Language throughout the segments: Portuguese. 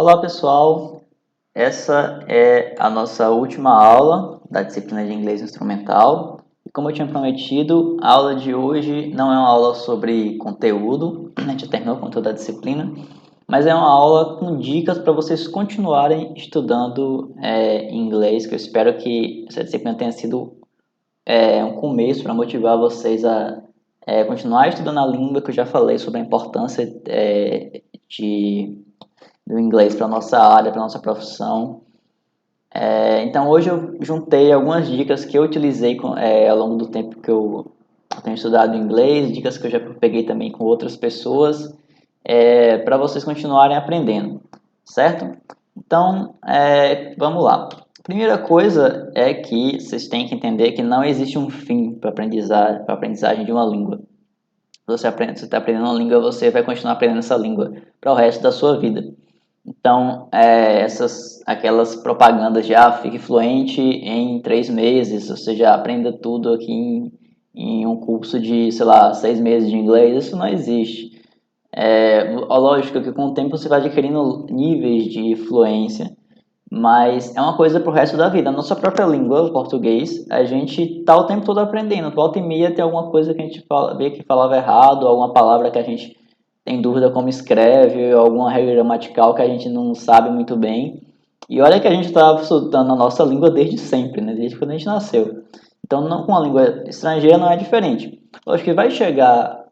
Olá pessoal, essa é a nossa última aula da disciplina de inglês instrumental. E como eu tinha prometido, a aula de hoje não é uma aula sobre conteúdo, a gente já terminou com toda a disciplina, mas é uma aula com dicas para vocês continuarem estudando inglês, que eu espero que essa disciplina tenha sido um começo para motivar vocês a continuar estudando a língua, que eu já falei sobre a importância do inglês para a nossa área, para a nossa profissão. Então hoje eu juntei algumas dicas que eu utilizei ao longo do tempo que eu tenho estudado inglês, dicas que eu já peguei também com outras pessoas, para vocês continuarem aprendendo, certo? Então, vamos lá. Primeira coisa é que vocês têm que entender que não existe um fim para a aprendizagem de uma língua. Você está aprendendo uma língua, você vai continuar aprendendo essa língua para o resto da sua vida. Então, aquelas propagandas de fique fluente em 3 meses, ou seja, aprenda tudo aqui em um curso de, sei lá, 6 meses de inglês, isso não existe. Lógico que com o tempo você vai adquirindo níveis de fluência, mas é uma coisa pro resto da vida. A nossa própria língua, o português, a gente tá o tempo todo aprendendo. Volta e meia tem alguma coisa que a gente vê que falava errado, alguma palavra que a gente tem dúvida como escreve, alguma regra gramatical que a gente não sabe muito bem. E olha que a gente está estudando a nossa língua desde sempre, né? Desde quando a gente nasceu. Então, com a língua estrangeira não é diferente. Acho que vai chegar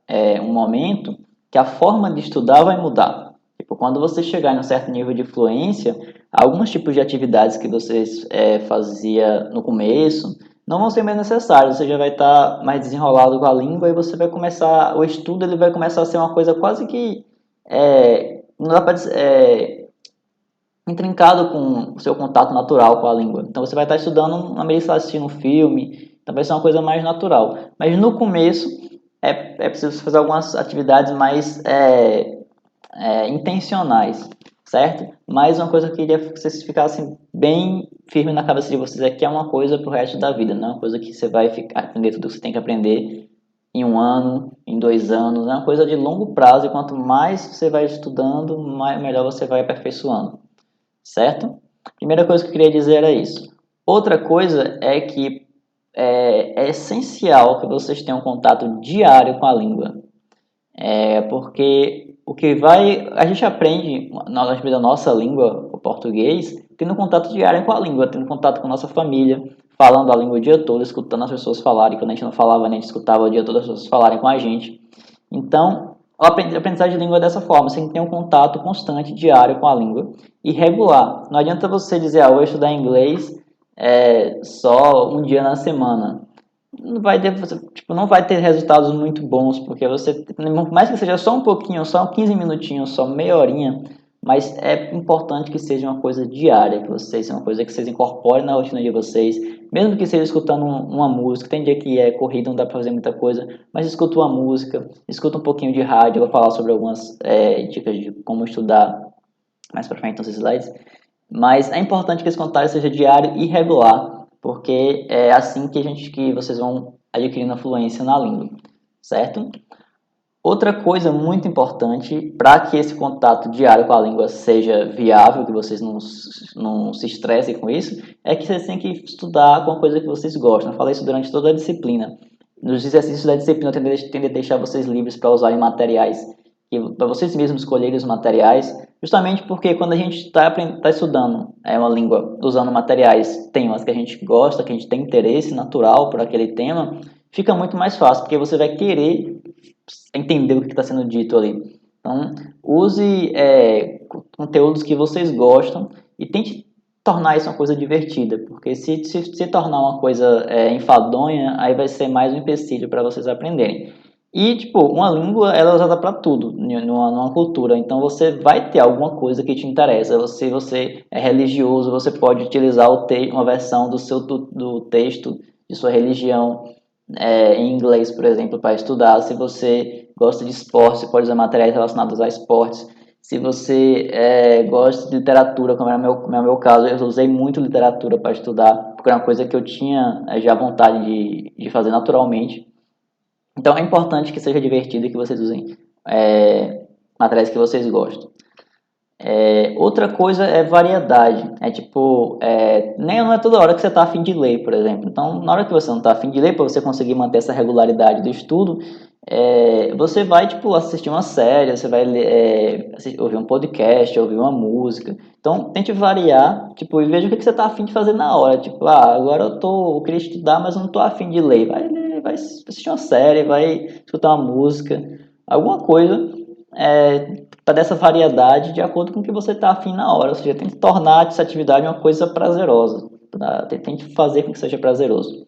um momento que a forma de estudar vai mudar. Tipo, quando você chegar em um certo nível de fluência, alguns tipos de atividades que vocês fazia no começo não vão ser mais necessários. Você já vai estar mais desenrolado com a língua e você vai começar, o estudo ele vai começar a ser uma coisa quase que não dá para dizer, intrincado com o seu contato natural com a língua. Então você vai estar estudando na medida que está assistindo um filme, então vai ser uma coisa mais natural. Mas no começo é preciso fazer algumas atividades mais intencionais, certo? Mas uma coisa que eu queria que vocês ficassem bem firme na cabeça de vocês é que é uma coisa pro resto da vida, não é uma coisa que você vai aprender tudo que você tem que aprender em 1 ano, em 2 anos, é uma coisa de longo prazo e quanto mais você vai estudando, melhor você vai aperfeiçoando, certo? Primeira coisa que eu queria dizer era isso. Outra coisa é que é essencial que vocês tenham contato diário com a língua, porque a gente aprende da nossa língua, o português, tendo contato diário com a língua, tendo contato com a nossa família, falando a língua o dia todo, escutando as pessoas falarem, quando a gente não falava, a gente escutava o dia todo as pessoas falarem com a gente. Então, a aprendizagem de língua é dessa forma, você tem que ter um contato constante, diário com a língua e regular. Não adianta você dizer, eu vou estudar inglês só um dia na semana. Não vai ter resultados muito bons, porque você, mais que seja só um pouquinho, só 15 minutinhos, só meia horinha, mas é importante que seja uma coisa diária, que vocês, uma coisa que vocês incorporem na rotina de vocês, mesmo que seja escutando uma música. Tem dia que é corrida, não dá para fazer muita coisa, mas escuta uma música, escuta um pouquinho de rádio. Eu vou falar sobre algumas dicas de como estudar mais para frente nos slides, mas é importante que esse contato seja diário e regular, porque é assim que vocês vão adquirindo a fluência na língua, certo? Outra coisa muito importante para que esse contato diário com a língua seja viável, que vocês não se estressem com isso, é que vocês têm que estudar com uma coisa que vocês gostam. Eu falei isso durante toda a disciplina. Nos exercícios da disciplina, eu tento deixar vocês livres para usarem materiais, para vocês mesmos escolherem os materiais, justamente porque quando a gente está estudando uma língua usando materiais, temas que a gente gosta, que a gente tem interesse natural por aquele tema, fica muito mais fácil, porque você vai querer entender o que está sendo dito ali. Então, use conteúdos que vocês gostam e tente tornar isso uma coisa divertida, porque se tornar uma coisa enfadonha, aí vai ser mais um empecilho para vocês aprenderem. E, tipo, uma língua ela é usada para tudo, numa cultura. Então, você vai ter alguma coisa que te interessa. Se você é religioso, você pode utilizar uma versão do texto de sua religião em inglês, por exemplo, para estudar. Se você gosta de esporte, você pode usar materiais relacionados a esportes. Se você gosta de literatura, como é o meu caso, eu usei muito literatura para estudar, porque era uma coisa que eu tinha já vontade de fazer naturalmente. Então é importante que seja divertido e que vocês usem materiais que vocês gostam. Outra coisa é variedade. É tipo, nem não é toda hora que você está afim de ler, por exemplo. Então, na hora que você não está afim de ler, para você conseguir manter essa regularidade do estudo, você vai tipo assistir uma série, você vai ouvir um podcast, ouvir uma música. Então, tente variar, tipo, e veja o que você está afim de fazer na hora. Tipo, agora eu queria estudar, mas eu não estou afim de ler. Vai ler, vai assistir uma série, vai escutar uma música, alguma coisa. Para dessa variedade de acordo com o que você está afim na hora, ou seja, tente tornar essa atividade uma coisa prazerosa, tente fazer com que seja prazeroso.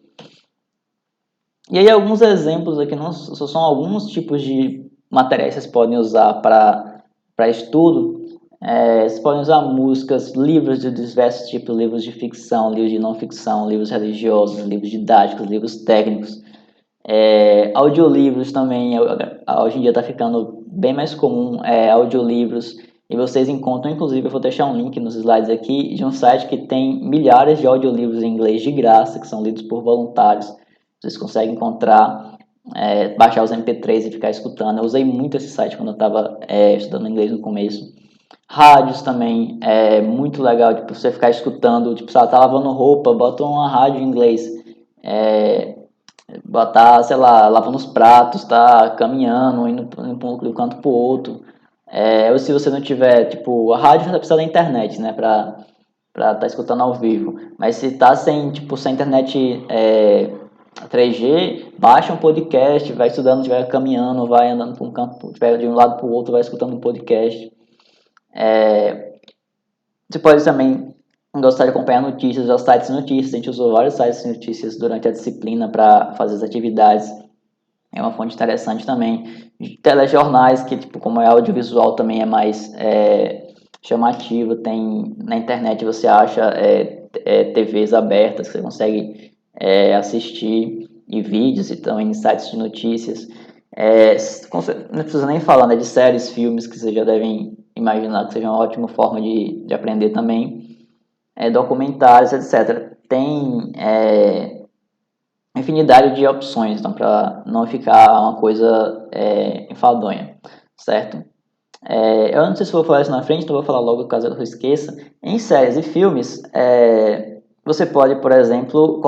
E aí alguns exemplos aqui, não, são alguns tipos de materiais que vocês podem usar para estudo. Vocês podem usar músicas, livros de diversos tipos, livros de ficção, livros de não ficção, livros religiosos, livros didáticos, livros técnicos. Audiolivros também, hoje em dia está ficando bem mais comum, audiolivros, e vocês encontram, inclusive, eu vou deixar um link nos slides aqui, de um site que tem milhares de audiolivros em inglês de graça, que são lidos por voluntários. Vocês conseguem encontrar, baixar os MP3 e ficar escutando. Eu usei muito esse site quando eu estava estudando inglês no começo. Rádios também, é muito legal, tipo, você ficar escutando, tipo, você tá lavando roupa, bota uma rádio em inglês, botar, sei lá, lavando os pratos, tá caminhando, indo de um canto pro outro. Ou se você não tiver, tipo, a rádio você precisa da internet, né, pra tá escutando ao vivo. Mas se tá sem internet 3G, baixa um podcast, vai estudando, estiver caminhando, vai andando para um canto, estiver de um lado pro outro, vai escutando um podcast. Você pode também gostar de acompanhar notícias, os sites de notícias. A gente usou vários sites de notícias durante a disciplina para fazer as atividades. É uma fonte interessante também. Telejornais, que tipo, como é audiovisual também é mais chamativo. Tem na internet você acha TVs abertas que você consegue assistir, e vídeos, e também sites de notícias. Não precisa nem falar, né, de séries, filmes, que vocês já devem imaginar que seja uma ótima forma de aprender também. Documentários, etc. Tem infinidade de opções, então, para não ficar uma coisa enfadonha, certo? Eu não sei se vou falar isso na frente, então vou falar logo caso eu esqueça. Em séries e filmes, você pode, por exemplo,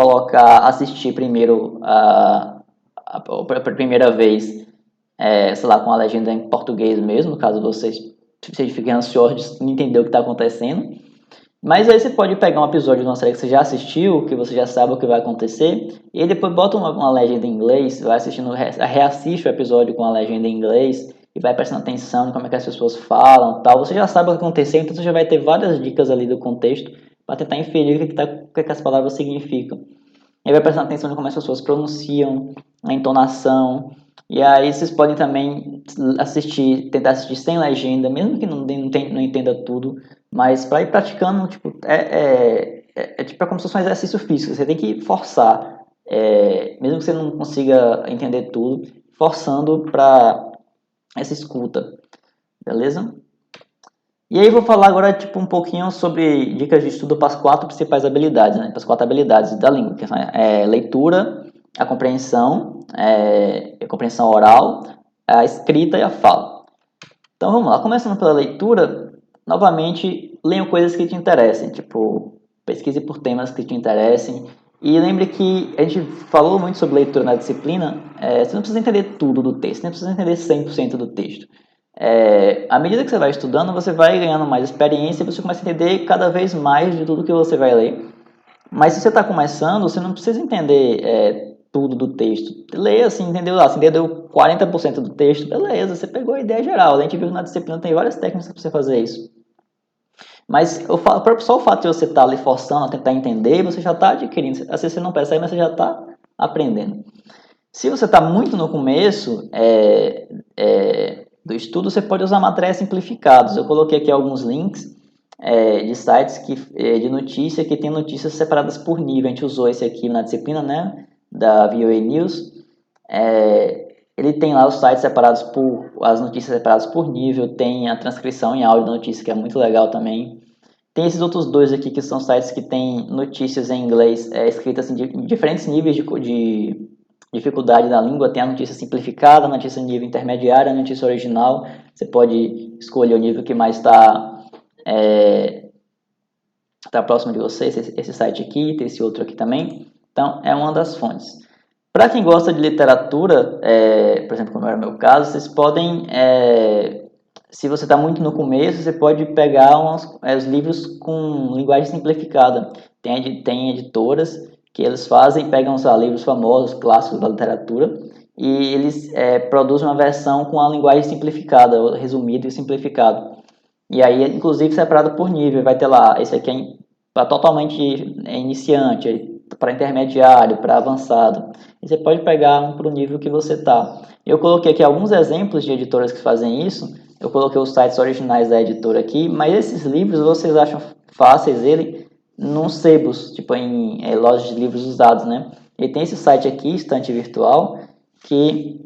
assistir primeiro a primeira vez, sei lá, com a legenda em português mesmo, caso vocês fiquem ansiosos de entender o que está acontecendo. Mas aí você pode pegar um episódio de uma série que você já assistiu, que você já sabe o que vai acontecer, e aí depois bota uma legenda em inglês, vai assistindo, reassiste o episódio com a legenda em inglês, e vai prestando atenção em como é que as pessoas falam, tal. Você já sabe o que aconteceu, então você já vai ter várias dicas ali do contexto para tentar inferir o que as palavras significam. E aí vai prestando atenção em como as pessoas pronunciam, a entonação. E aí vocês podem também tentar assistir sem legenda, mesmo que não entenda tudo, mas para ir praticando, tipo, tipo, como se fosse um exercício físico. Você tem que forçar, mesmo que você não consiga entender tudo, forçando para essa escuta, beleza? E aí vou falar agora tipo um pouquinho sobre dicas de estudo para as 4 principais habilidades, né? Para as 4 habilidades da língua, que são leitura, a compreensão oral, a escrita e a fala. Então vamos lá, começando pela leitura, novamente, leiam coisas que te interessem, tipo, pesquise por temas que te interessem. E lembre que a gente falou muito sobre leitura na disciplina, você não precisa entender tudo do texto, não precisa entender 100% do texto. À medida que você vai estudando, você vai ganhando mais experiência e você começa a entender cada vez mais de tudo que você vai ler. Mas se você está começando, você não precisa entender tudo do texto. Leia assim, entendeu? Você entendeu 40% do texto, beleza, você pegou a ideia geral. A gente viu na disciplina, tem várias técnicas para você fazer isso. Mas só o fato de você estar ali forçando a tentar entender, você já está adquirindo. Às vezes você não percebe, mas você já está aprendendo. Se você está muito no começo do estudo, você pode usar materiais simplificados. Eu coloquei aqui alguns links de sites de notícia que tem notícias separadas por nível. A gente usou esse aqui na disciplina, né, da VOA News. Ele tem lá os sites separados as notícias separadas por nível, tem a transcrição em áudio da notícia, que é muito legal também. Tem esses outros dois aqui que são sites que tem notícias em inglês escritas em diferentes níveis de dificuldade da língua. Tem a notícia simplificada, a notícia nível intermediário, a notícia original. Você pode escolher o nível que mais está está próximo de você, esse site aqui, tem esse outro aqui também. Então, é uma das fontes. Para quem gosta de literatura, por exemplo, como era o meu caso, vocês podem, se você está muito no começo, você pode pegar os livros com linguagem simplificada. Tem editoras que eles pegam os livros famosos, clássicos da literatura, e eles produzem uma versão com a linguagem simplificada, resumido e simplificado. E aí, inclusive, separado por nível. Vai ter lá, esse aqui é para totalmente iniciante, para intermediário, para avançado. E você pode pegar um para o nível que você está. Eu coloquei aqui alguns exemplos de editoras que fazem isso. Eu coloquei os sites originais da editora aqui, mas esses livros vocês acham fáceis ele nos sebos, tipo em lojas de livros usados, né? E tem esse site aqui, Estante Virtual, que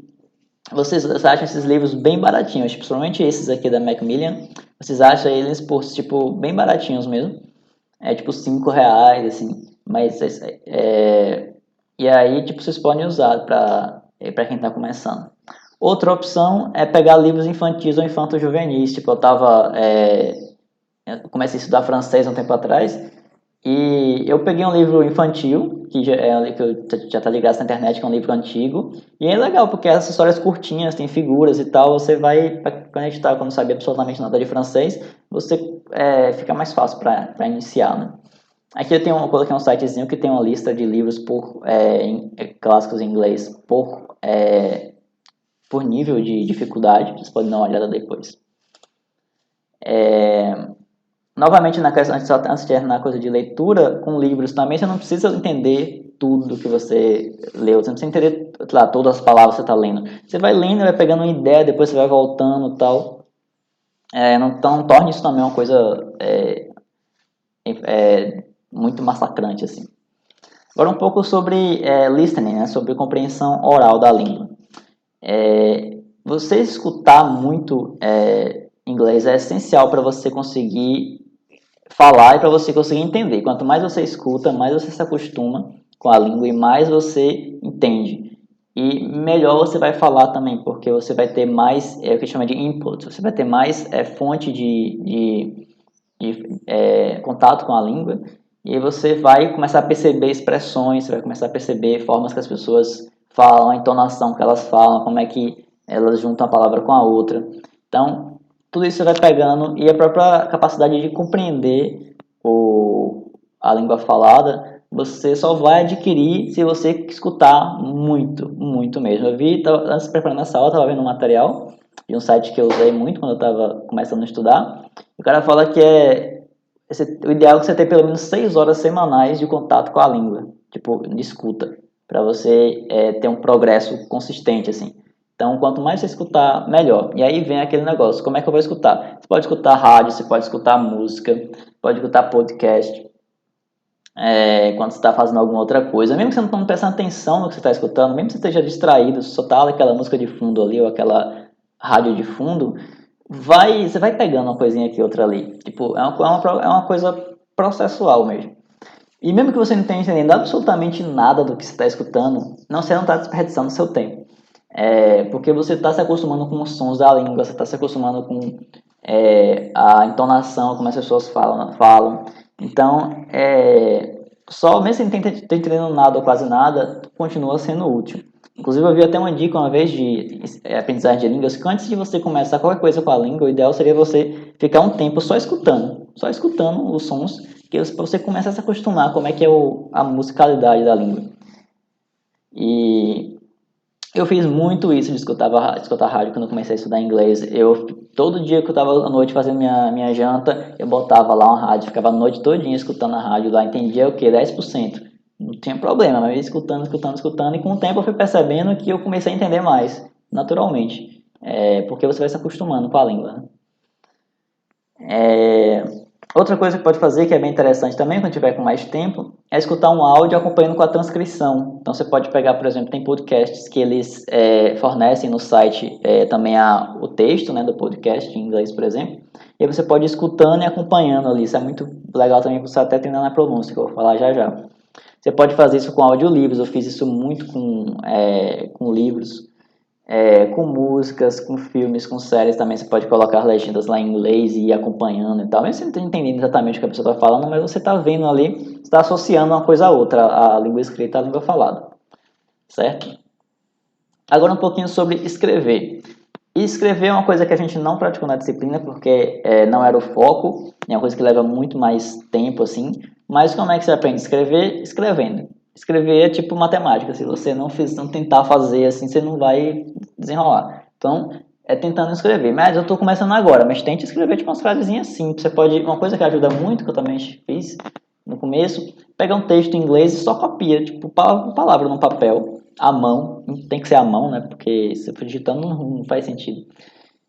vocês acham esses livros bem baratinhos, principalmente esses aqui da Macmillan. Vocês acham eles por, tipo, bem baratinhos mesmo. É tipo R$5, assim. Mas, e aí, tipo, vocês podem usar para quem está começando. Outra opção é pegar livros infantis ou infanto-juvenis. Tipo, eu comecei a estudar francês um tempo atrás. E eu peguei um livro infantil, que é um livro que já está de graça na internet, que é um livro antigo. E é legal, porque essas histórias curtinhas, tem figuras e tal, você vai conectar, quando não sabe absolutamente nada de francês, você fica mais fácil para iniciar, né? Aqui eu coloquei um sitezinho que tem uma lista de livros clássicos em inglês por nível de dificuldade, vocês podem dar uma olhada depois. Novamente, antes de terminar a coisa de leitura, com livros também, você não precisa entender tudo que você leu, você não precisa entender lá, todas as palavras que você está lendo. Você vai lendo, vai pegando uma ideia, depois você vai voltando e tal. Então, torne isso também uma coisa muito massacrante, assim. Agora, um pouco sobre listening, né, sobre compreensão oral da língua. Você escutar muito inglês é essencial para você conseguir falar e para você conseguir entender. Quanto mais você escuta, mais você se acostuma com a língua e mais você entende. E melhor você vai falar também, porque você vai ter mais, o que chama de input, você vai ter mais fonte de contato com a língua, e aí você vai começar a perceber expressões, você vai começar a perceber formas que as pessoas falam, a entonação que elas falam, como é que elas juntam a palavra com a outra. Então, tudo isso você vai pegando, e a própria capacidade de compreender a língua falada, você só vai adquirir se você escutar muito, muito mesmo. Antes de preparando essa aula, eu estava vendo um material de um site que eu usei muito quando eu estava começando a estudar. O cara fala que o ideal é que você tenha pelo menos 6 horas semanais de contato com a língua, tipo, de escuta, para você ter um progresso consistente, assim. Então, quanto mais você escutar, melhor. E aí vem aquele negócio, como é que eu vou escutar? Você pode escutar rádio, você pode escutar música, pode escutar podcast, quando você está fazendo alguma outra coisa. Mesmo que você não esteja prestando atenção no que você está escutando, mesmo que você esteja distraído, só está aquela música de fundo ali, ou aquela rádio de fundo, você vai pegando uma coisinha aqui, outra ali. Tipo, é uma coisa processual mesmo. E mesmo que você não tenha entendendo absolutamente nada do que você está escutando, você não está desperdiçando seu tempo. Porque você está se acostumando com os sons da língua, você está se acostumando com a entonação, como as pessoas falam. Então, só mesmo sem ter entendendo nada ou quase nada, continua sendo útil. Inclusive, eu vi até uma dica uma vez de aprendizagem de línguas, que antes de você começar qualquer coisa com a língua, o ideal seria você ficar um tempo só escutando os sons, que você começa a se acostumar como é que é a musicalidade da língua. E eu fiz muito isso de escutar rádio quando eu comecei a estudar inglês. Todo dia que eu estava à noite fazendo minha janta, eu botava lá uma rádio, ficava a noite todinha escutando a rádio lá, entendia o quê? 10%. Não tinha problema, mas eu ia escutando, e com o tempo eu fui percebendo que eu comecei a entender mais, naturalmente. Porque você vai se acostumando com a língua, né? Outra coisa que pode fazer, que é bem interessante também, quando tiver com mais tempo, é escutar um áudio acompanhando com a transcrição. Então você pode pegar, por exemplo, tem podcasts que eles fornecem no site também o texto, né, do podcast em inglês, por exemplo. E aí você pode ir escutando e acompanhando ali. Isso é muito legal também para você até treinar na pronúncia, que eu vou falar já já. Você pode fazer isso com audiolivros. Eu fiz isso muito com livros. com músicas, com filmes, com séries também. Você pode colocar legendas lá em inglês e ir acompanhando e tal. Mesmo você não está entendendo exatamente o que a pessoa está falando, mas você está vendo ali, está associando uma coisa a outra, a língua escrita à língua falada, certo? Agora um pouquinho sobre escrever. E escrever é uma coisa que a gente não praticou na disciplina porque não era o foco, é uma coisa que leva muito mais tempo assim. Mas como é que você aprende a escrever? Escrevendo. Escrever é tipo matemática, se você não tentar fazer assim, você não vai desenrolar. Então, é tentando escrever. Mas eu estou começando agora, mas tente escrever tipo umas frasezinhas simples. Você pode, uma coisa que ajuda muito, que eu também fiz no começo, pegar um texto em inglês e só copia, tipo, palavra por palavra no papel, à mão, tem que ser à mão, né? Porque se for digitando não faz sentido.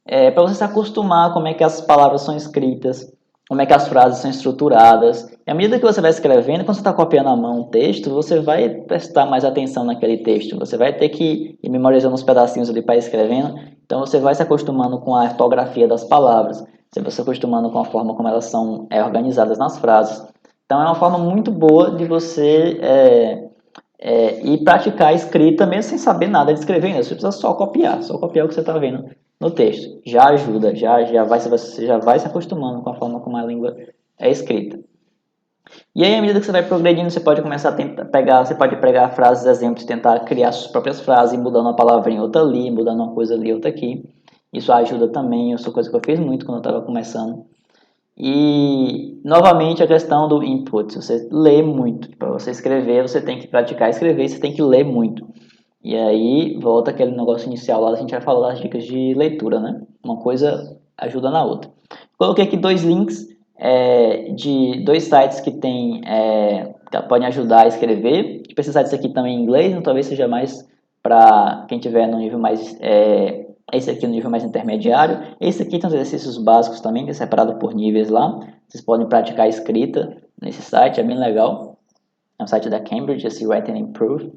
Para você se acostumar como é que as palavras são escritas, como é que as frases são estruturadas. E à medida que você vai escrevendo, quando você está copiando à mão um texto, você vai prestar mais atenção naquele texto. Você vai ter que ir memorizando os pedacinhos ali para ir escrevendo. Então você vai se acostumando com a ortografia das palavras. Você vai se acostumando com a forma como elas são organizadas nas frases. Então é uma forma muito boa de você ir praticar a escrita mesmo sem saber nada de escrever ainda. Você precisa só copiar o que você está vendo no texto. Já ajuda, você já vai se acostumando com a forma como a língua é escrita. E aí, à medida que você vai progredindo, você pode começar a você pode pegar frases, exemplos, tentar criar suas próprias frases, mudando uma palavrinha outra ali, mudando uma coisa ali, outra aqui. Isso ajuda também, isso é coisa que eu fiz muito quando eu estava começando. E, novamente, a questão do input. Você lê muito. Para você escrever, você tem que praticar escrever, você tem que ler muito. E aí, volta aquele negócio inicial lá, a gente vai falar das dicas de leitura, né? Uma coisa ajuda na outra. Coloquei aqui dois links de dois sites que que podem ajudar a escrever. Tipo, esses sites aqui também em inglês, então talvez seja mais para quem tiver no nível mais esse aqui no nível mais intermediário. Esse aqui tem os exercícios básicos também, que é separado por níveis lá. Vocês podem praticar a escrita nesse site, é bem legal. É um site da Cambridge, esse Write and Improve.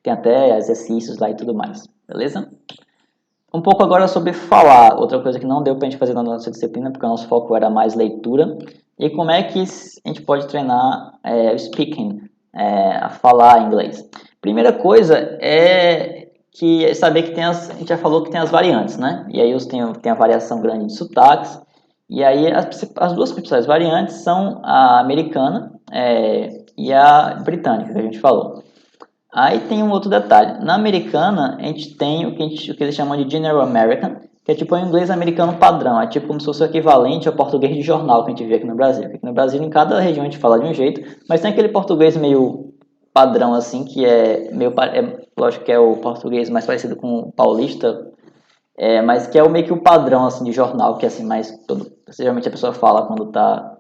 Tem até exercícios lá e tudo mais, beleza? Um pouco agora sobre falar, outra coisa que não deu pra gente fazer na nossa disciplina, porque o nosso foco era mais leitura. E como é que a gente pode treinar o speaking, a falar inglês? Primeira coisa é que saber que a gente já falou que tem as variantes, né? E aí tem a variação grande de sotaques. E aí as duas principais variantes são a americana e a britânica, que a gente falou. Aí tem um outro detalhe. Na americana, a gente tem o que eles chamam de General American, que é tipo o inglês americano padrão. É tipo como se fosse o equivalente ao português de jornal que a gente vê aqui no Brasil. Aqui no Brasil, em cada região a gente fala de um jeito, mas tem aquele português meio padrão, assim, que lógico que é o português mais parecido com o paulista, mas que é meio que o padrão, assim, de jornal, que é assim, geralmente a pessoa fala quando tá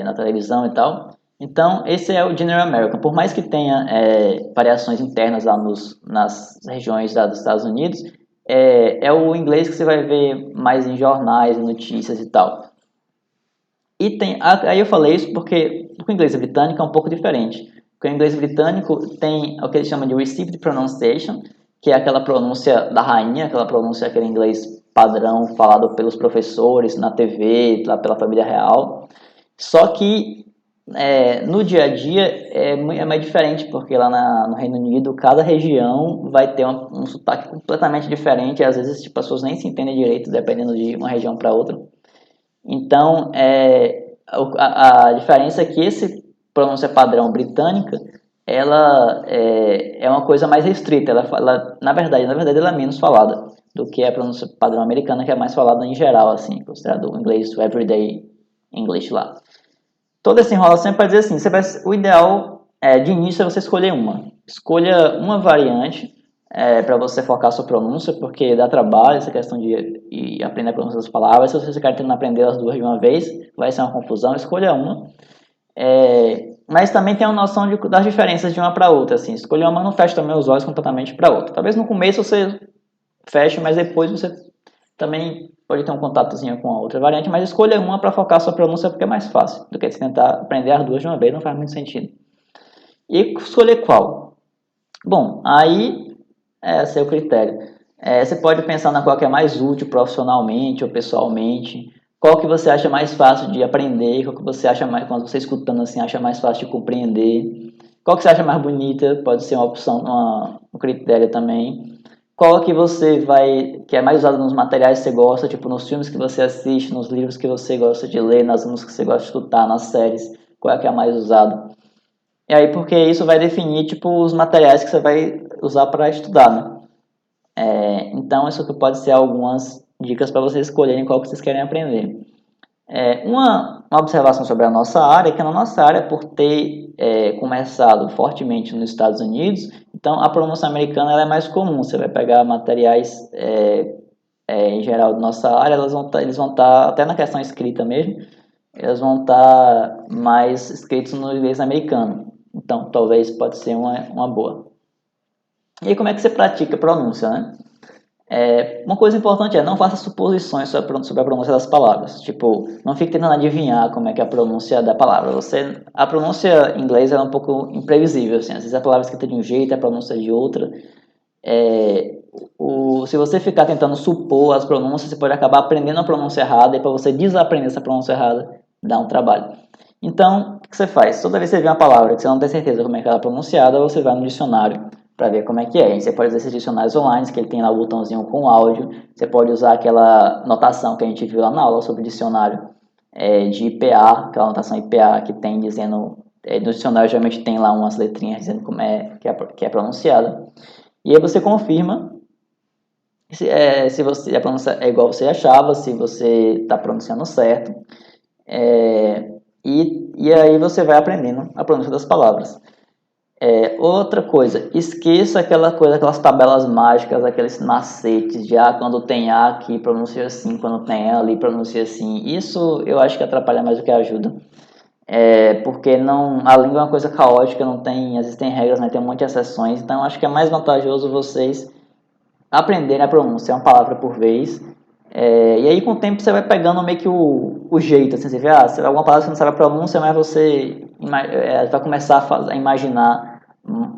na televisão e tal. Então, esse é o General American. Por mais que tenha variações internas lá nas regiões dos Estados Unidos, é o inglês que você vai ver mais em jornais, notícias e tal. Aí eu falei isso porque o inglês britânico é um pouco diferente. Porque o inglês britânico tem o que eles chamam de Received Pronunciation, que é aquela pronúncia da rainha, aquele inglês padrão falado pelos professores na TV, lá pela família real. Só que no dia a dia é mais diferente, porque lá no Reino Unido, cada região vai ter um sotaque completamente diferente, e às vezes tipo, as pessoas nem se entendem direito, dependendo de uma região para outra. Então, a diferença é que esse pronúncia padrão britânica, ela é uma coisa mais restrita, na verdade, ela é menos falada do que a pronúncia padrão americana, que é mais falada em geral, assim, considerado o inglês, o everyday English lá. Toda essa enrolação é para dizer assim, o ideal de início é você escolher uma. Escolha uma variante para você focar a sua pronúncia, porque dá trabalho essa questão de aprender a pronúncia das palavras. Se você quer tentando aprender as duas de uma vez, vai ser uma confusão. Escolha uma. Mas também tem uma noção das diferenças de uma para outra. Assim. Escolher uma não fecha também os olhos completamente para outra. Talvez no começo você feche, mas depois você também pode ter um contatozinho com a outra variante, mas escolha uma para focar a sua pronúncia porque é mais fácil do que você tentar aprender as duas de uma vez, não faz muito sentido. E escolher qual? Bom, aí é seu critério. Você pode pensar na qual que é mais útil profissionalmente ou pessoalmente, qual que você acha mais fácil de aprender, qual que você acha mais, quando você escutando assim, acha mais fácil de compreender, qual que você acha mais bonita, pode ser uma opção, um critério também. qual que você vai, que é mais usado nos materiais que você gosta, tipo nos filmes que você assiste, nos livros que você gosta de ler, nas músicas que você gosta de escutar, nas séries, qual é que é a mais usada. E aí, porque isso vai definir, tipo, os materiais que você vai usar para estudar, né? Então, isso aqui pode ser algumas dicas para vocês escolherem qual que vocês querem aprender. Uma observação sobre a nossa área é que na nossa área, por ter começado fortemente nos Estados Unidos, então a pronúncia americana ela é mais comum. Você vai pegar materiais em geral da nossa área, eles vão estar, até na questão escrita mesmo, eles vão estar mais escritos no inglês americano. Então, talvez pode ser uma boa. E aí, como é que você pratica a pronúncia, né? Uma coisa importante é não faça suposições sobre a pronúncia das palavras. Tipo, não fique tentando adivinhar como é que é a pronúncia da palavra. A pronúncia em inglês é um pouco imprevisível. Assim. Às vezes a palavra é escrita de um jeito, a pronúncia é de outra. Se você ficar tentando supor as pronúncias, você pode acabar aprendendo a pronúncia errada. E para você desaprender essa pronúncia errada, dá um trabalho. Então, o que você faz? Toda vez que você vê uma palavra que você não tem certeza como é que ela é pronunciada, você vai no dicionário para ver como é que é. Você pode usar esses dicionários online, que ele tem lá o botãozinho com áudio. Você pode usar aquela notação que a gente viu lá na aula sobre dicionário de IPA, aquela notação IPA que tem dizendo... no dicionário geralmente tem lá umas letrinhas dizendo como que é pronunciada. E aí você confirma se a pronúncia é igual você achava, se você está pronunciando certo. E aí você vai aprendendo a pronúncia das palavras. Outra coisa, esqueça aquelas tabelas mágicas, aqueles macetes de quando tem A aqui pronuncia assim, quando tem A ali pronuncia assim. Isso eu acho que atrapalha mais do que ajuda. Porque a língua é uma coisa caótica, existem regras, né, tem um monte de exceções, então acho que é mais vantajoso vocês aprenderem a pronúncia, uma palavra por vez. E aí com o tempo você vai pegando meio que o jeito, assim, você vê, alguma palavra você não sabe a pronúncia, mas você vai começar a imaginar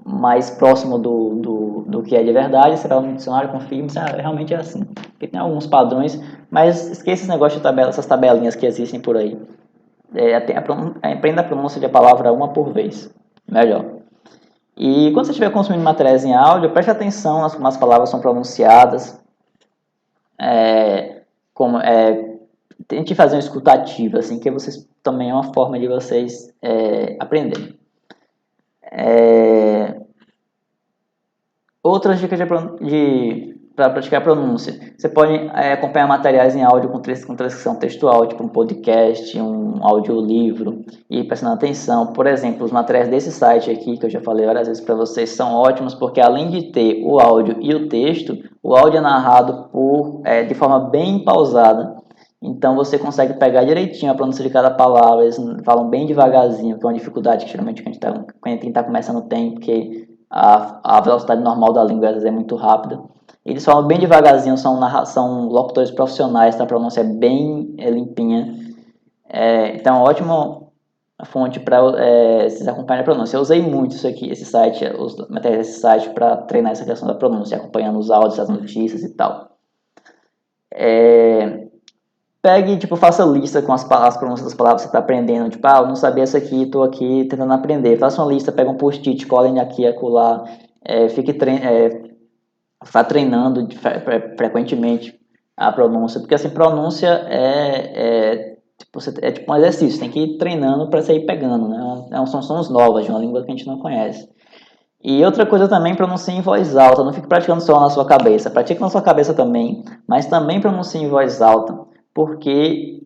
mais próximo do que é de verdade, você vai no dicionário, confirma, realmente é assim. Porque tem alguns padrões, mas esqueça esse negócio de tabela, essas tabelinhas que existem por aí. Aprenda a pronúncia de palavra uma por vez, melhor. E quando você estiver consumindo materiais em áudio, preste atenção nas como as palavras são pronunciadas, tente fazer uma escuta ativa, assim, que vocês também é uma forma de vocês aprenderem. Outras dicas para praticar a pronúncia. Você pode acompanhar materiais em áudio com transcrição textual, tipo um podcast, um audiolivro, e prestando atenção. Por exemplo, os materiais desse site aqui, que eu já falei várias vezes para vocês, são ótimos porque além de ter o áudio e o texto, o áudio é narrado de forma bem pausada. Então você consegue pegar direitinho a pronúncia de cada palavra, eles falam bem devagarzinho, que é uma dificuldade que geralmente quem está começando tem, porque a velocidade normal da língua às vezes é muito rápida. Eles falam bem devagarzinho, são locutores profissionais, tá? A pronúncia é bem limpinha. Então é uma ótima fonte para vocês acompanharem a pronúncia. Eu usei muito esse site, os materiais desse site para treinar essa questão da pronúncia, acompanhando os áudios, as notícias e tal. Pegue, faça lista com as pronúncias das palavras que você está aprendendo. Eu não sabia essa aqui, estou aqui tentando aprender. Faça uma lista, pega um post-it, colhem aqui e acolá. Vá treinando frequentemente a pronúncia. Porque, assim, pronúncia é tipo um exercício. Tem que ir treinando para você ir pegando, né? São sons novas de uma língua que a gente não conhece. E outra coisa também, pronuncie em voz alta. Não fique praticando só na sua cabeça. Pratique na sua cabeça também, mas também pronuncie em voz alta. Porque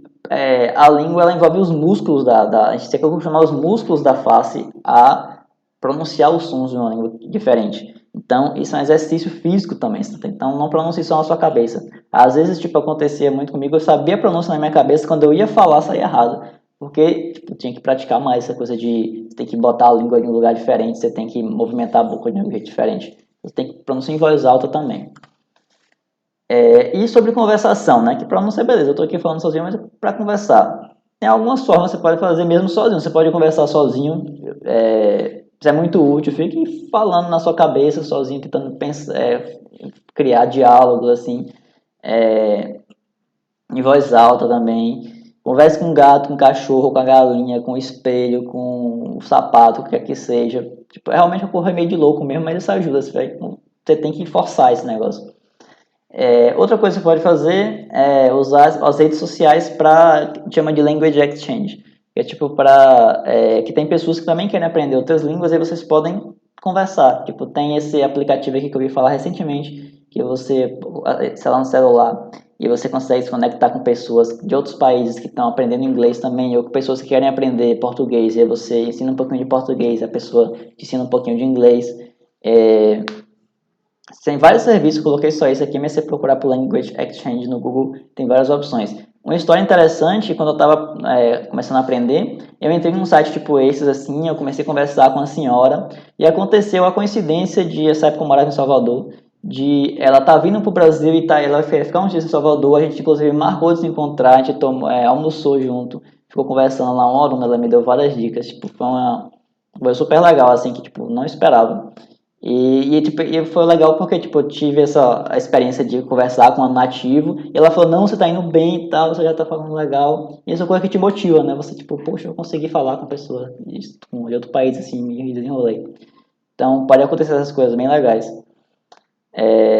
a língua ela envolve os músculos a gente tem que acostumar os músculos da face a pronunciar os sons de uma língua diferente. Então, isso é um exercício físico também. Então, não pronuncie só na sua cabeça. Às vezes, acontecia muito comigo, eu sabia a pronúncia na minha cabeça, quando eu ia falar, saía errado. Porque tinha que praticar mais essa coisa de você tem que botar a língua em um lugar diferente, você tem que movimentar a boca de um jeito diferente. Você tem que pronunciar em voz alta também. E sobre conversação, né? Que para não ser beleza, eu estou aqui falando sozinho, mas para conversar. Tem algumas formas que você pode fazer mesmo sozinho. Você pode conversar sozinho, isso é muito útil. Fique falando na sua cabeça sozinho, tentando pensar, criar diálogos assim, em voz alta também. Converse com o gato, com o cachorro, com a galinha, com o espelho, com o sapato, o que quer que seja. É realmente um remédio de louco mesmo, mas isso ajuda. Você vai você tem que forçar esse negócio. Outra coisa que você pode fazer é usar as redes sociais para, chama de language exchange, que é tipo para que tem pessoas que também querem aprender outras línguas e vocês podem conversar. Tipo, tem esse aplicativo aqui que eu vi falar recentemente, que você, sei lá, no celular, e você consegue se conectar com pessoas de outros países que estão aprendendo inglês também, ou com pessoas que querem aprender português, e aí você ensina um pouquinho de português, a pessoa te ensina um pouquinho de inglês. Tem vários serviços, coloquei só isso aqui, mas se você procurar por Language Exchange no Google, tem várias opções. Uma história interessante, quando eu estava começando a aprender, eu entrei num site tipo esses, assim, eu comecei a conversar com a senhora, e aconteceu a coincidência de, essa época eu morava em Salvador, de ela tá vindo pro Brasil e ela vai ficar uns dias em Salvador, a gente inclusive marcou de se encontrar, a gente almoçou junto, ficou conversando lá uma hora, ela me deu várias dicas, tipo, foi super legal, assim, que tipo, não esperava. Tipo, e foi legal porque tipo, eu tive essa experiência de conversar com um nativo e ela falou, não, você tá indo bem e tal, você já tá falando legal. E essa coisa que te motiva, né? Você tipo, poxa, eu consegui falar com pessoa de outro país, assim, me desenrolei. Então pode acontecer essas coisas bem legais.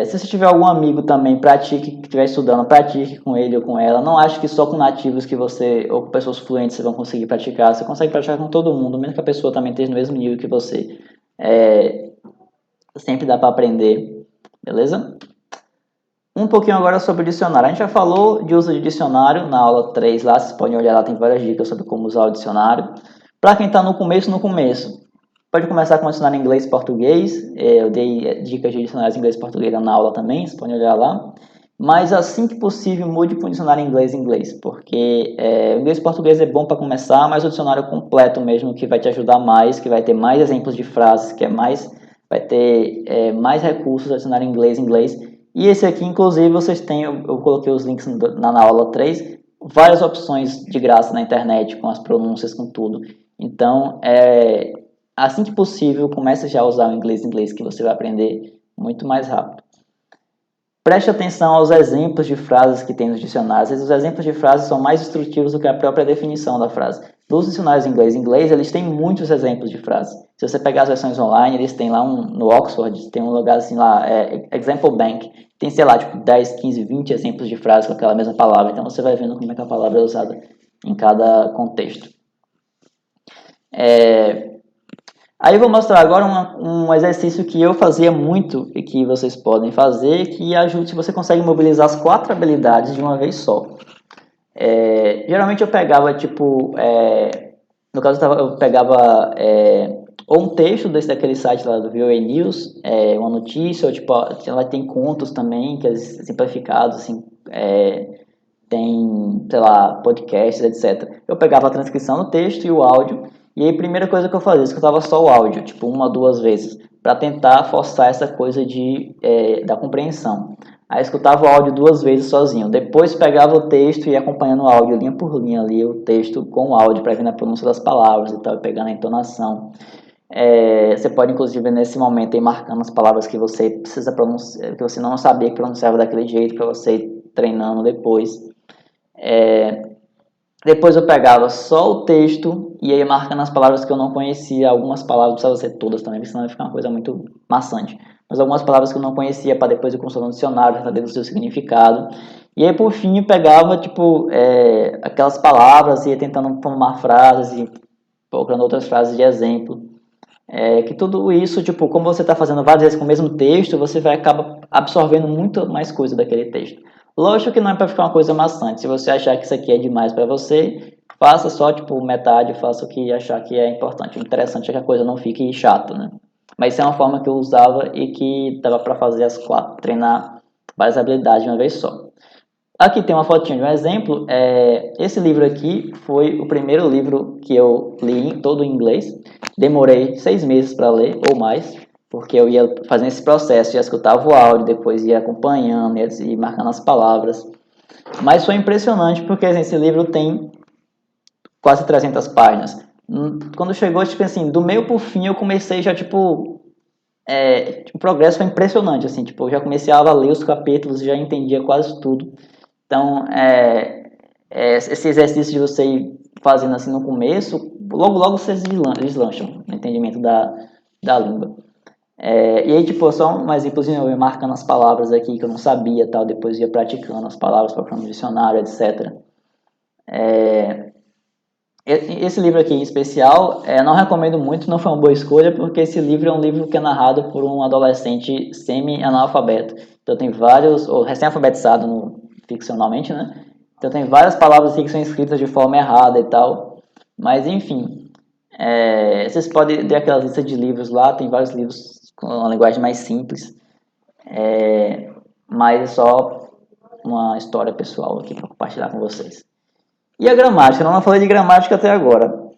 Se você tiver algum amigo também, pratique, que estiver estudando, pratique com ele ou com ela. Não acho que só com nativos que você, ou com pessoas fluentes, você vai conseguir praticar. Você consegue praticar com todo mundo, mesmo que a pessoa também esteja no mesmo nível que você. Sempre dá para aprender, beleza? Um pouquinho agora sobre o dicionário. A gente já falou de uso de dicionário na aula 3 lá, vocês podem olhar lá, tem várias dicas sobre como usar o dicionário. Para quem está no começo, pode começar com o dicionário inglês e português. Eu dei dicas de dicionários inglês e português na aula também, vocês podem olhar lá. Mas assim que possível, mude para um dicionário inglês, porque o inglês e português é bom para começar, mas o dicionário completo mesmo, que vai te ajudar mais, que vai ter mais exemplos de frases, que vai ter mais recursos a dicionário inglês. E esse aqui, inclusive, vocês têm, eu coloquei os links na aula 3, várias opções de graça na internet, com as pronúncias, com tudo. Então, assim que possível, comece já a usar o inglês, que você vai aprender muito mais rápido. Preste atenção aos exemplos de frases que tem nos dicionários. Os exemplos de frases são mais instrutivos do que a própria definição da frase. Nos dicionários inglês, eles têm muitos exemplos de frases. Se você pegar as versões online, eles têm lá no Oxford, tem um lugar assim lá, Example Bank. Tem, sei lá, tipo 10, 15, 20 exemplos de frases com aquela mesma palavra. Então você vai vendo como é que a palavra é usada em cada contexto. Aí eu vou mostrar agora um exercício que eu fazia muito e que vocês podem fazer, que ajuda se você consegue mobilizar as 4 habilidades de uma vez só. Geralmente eu pegava, tipo, no caso eu pegava ou um texto daquele site lá do VOA News, uma notícia, ou tipo, ela tem contos também, que é simplificados, assim, tem, sei lá, podcasts, etc. Eu pegava a transcrição do texto e o áudio, e aí a primeira coisa que eu fazia, eu escutava só o áudio, tipo 1 ou 2 vezes, para tentar forçar essa coisa da compreensão. Aí eu escutava o áudio 2 vezes sozinho, depois pegava o texto e ia acompanhando o áudio linha por linha ali, o texto com o áudio, para ver na pronúncia das palavras e tal, pegando a entonação. Você pode inclusive nesse momento ir marcando as palavras que você precisa pronunciar, que você não sabia que pronunciava daquele jeito, para você ir treinando depois. Depois eu pegava só o texto e ia marcando as palavras que eu não conhecia. Algumas palavras, precisava ser todas também, senão ia ficar uma coisa muito maçante. Mas algumas palavras que eu não conhecia, para depois eu consultar no dicionário, para saber do seu significado. E aí, por fim, eu pegava, tipo, aquelas palavras e ia tentando formar frases e procurando outras frases de exemplo. Que tudo isso, tipo, como você está fazendo várias vezes com o mesmo texto, você vai acabar absorvendo muito mais coisa daquele texto. Lógico que não é para ficar uma coisa maçante. Se você achar que isso aqui é demais para você, faça só, tipo, metade, faça o que achar que é importante. O interessante é que a coisa não fique chata, né? Mas isso é uma forma que eu usava e que dava para fazer as 4, treinar várias habilidades de uma vez só. Aqui tem uma fotinha de um exemplo. Esse livro aqui foi o primeiro livro que eu li todo em inglês. Demorei 6 meses para ler, ou mais, porque eu ia fazendo esse processo, já escutava o áudio, depois ia acompanhando, ia marcando as palavras. Mas foi impressionante, porque assim, esse livro tem quase 300 páginas. Quando chegou, tipo assim, do meio pro fim, eu comecei já, tipo, o progresso foi impressionante, assim, tipo, eu já comecei a ler os capítulos, já entendia quase tudo. Então, esse exercício de você ir fazendo assim no começo, logo vocês deslancham no entendimento da língua. E aí, tipo, só um exemplozinho, eu ia marcando as palavras aqui que eu não sabia, tal, depois ia praticando as palavras, procurando no dicionário, etc. Esse livro aqui em especial, não recomendo muito, não foi uma boa escolha, porque esse livro é um livro que é narrado por um adolescente semi-analfabeto. Então tem vários, ou recém-alfabetizado ficcionalmente, né? Então tem várias palavras aqui que são escritas de forma errada e tal. Mas enfim, vocês podem ver aquelas listas de livros lá, tem vários livros com uma linguagem mais simples. Mas é só uma história pessoal aqui para compartilhar com vocês. E a gramática? Eu não falei de gramática até agora.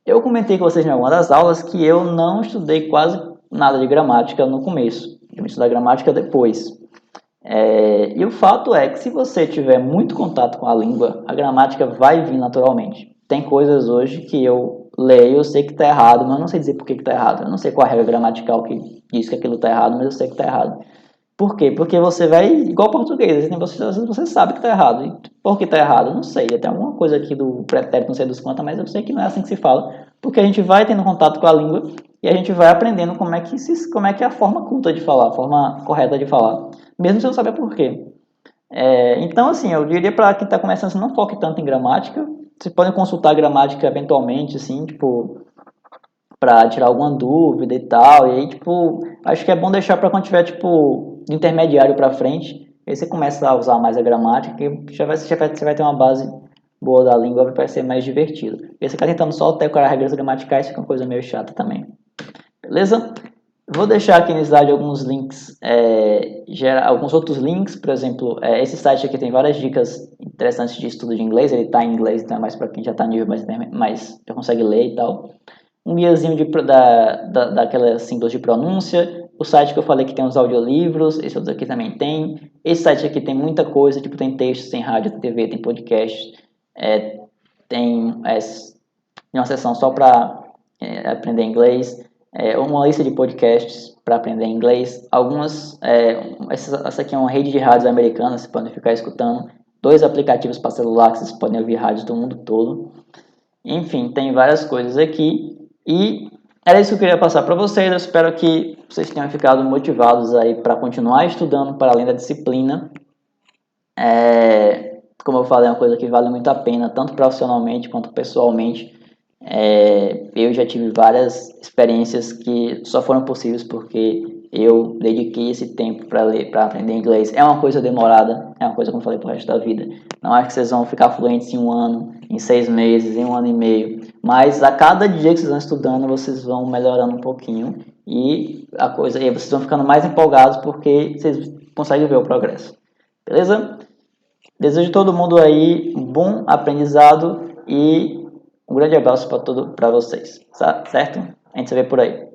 Eu comentei com vocês em alguma das aulas que eu não estudei quase nada de gramática no começo. Eu vou estudar gramática depois. E o fato é que se você tiver muito contato com a língua, a gramática vai vir naturalmente. Tem coisas hoje que eu leio, eu sei que está errado, mas eu não sei dizer por que está errado. Eu não sei qual a regra gramatical que diz que aquilo está errado, mas eu sei que está errado. Por quê? Porque você vai, igual português, você sabe que está errado. E por que está errado? Eu não sei. Tem alguma coisa aqui do pretérito, não sei dos quantos, mas eu sei que não é assim que se fala. Porque a gente vai tendo contato com a língua e a gente vai aprendendo como é que é a forma culta de falar, a forma correta de falar. Mesmo sem saber por quê. Então, assim, eu diria para quem está começando, assim, não foque tanto em gramática. Vocês podem consultar a gramática eventualmente, assim, tipo, para tirar alguma dúvida e tal. E aí, tipo, acho que é bom deixar para quando tiver, tipo, do intermediário para frente. Aí você começa a usar mais a gramática, que você vai ter uma base boa da língua, vai ser mais divertido. E você ficar tentando só decorar regras gramaticais, fica uma coisa meio chata também. Beleza? Vou deixar aqui no slide alguns links, alguns outros links, por exemplo, esse site aqui tem várias dicas interessantes de estudo de inglês, ele está em inglês, então é mais para quem já está nível, mas já consegue ler e tal. Um guiazinho daquelas símbolos de pronúncia, o site que eu falei que tem os audiolivros, esse outro aqui também tem. Esse site aqui tem muita coisa, tipo, tem textos, tem rádio, tem TV, tem podcast, tem uma seção só para aprender inglês, uma lista de podcasts para aprender inglês, essa aqui é uma rede de rádios americanas, vocês podem ficar escutando, 2 aplicativos para celular que vocês podem ouvir rádios do mundo todo. Enfim, tem várias coisas aqui e era isso que eu queria passar para vocês. Eu espero que vocês tenham ficado motivados aí para continuar estudando para além da disciplina. Como eu falei, é uma coisa que vale muito a pena, tanto profissionalmente quanto pessoalmente. Eu já tive várias experiências que só foram possíveis porque eu dediquei esse tempo para ler, para aprender inglês. É uma coisa demorada, é uma coisa, como eu falei, para o resto da vida. Não acho que vocês vão ficar fluentes em 1 ano, em 6 meses, em 1 ano e meio. Mas a cada dia que vocês vão estudando, vocês vão melhorando um pouquinho. E vocês vão ficando mais empolgados porque vocês conseguem ver o progresso. Beleza? Desejo a todo mundo aí um bom aprendizado e um grande abraço para vocês, certo? A gente se vê por aí.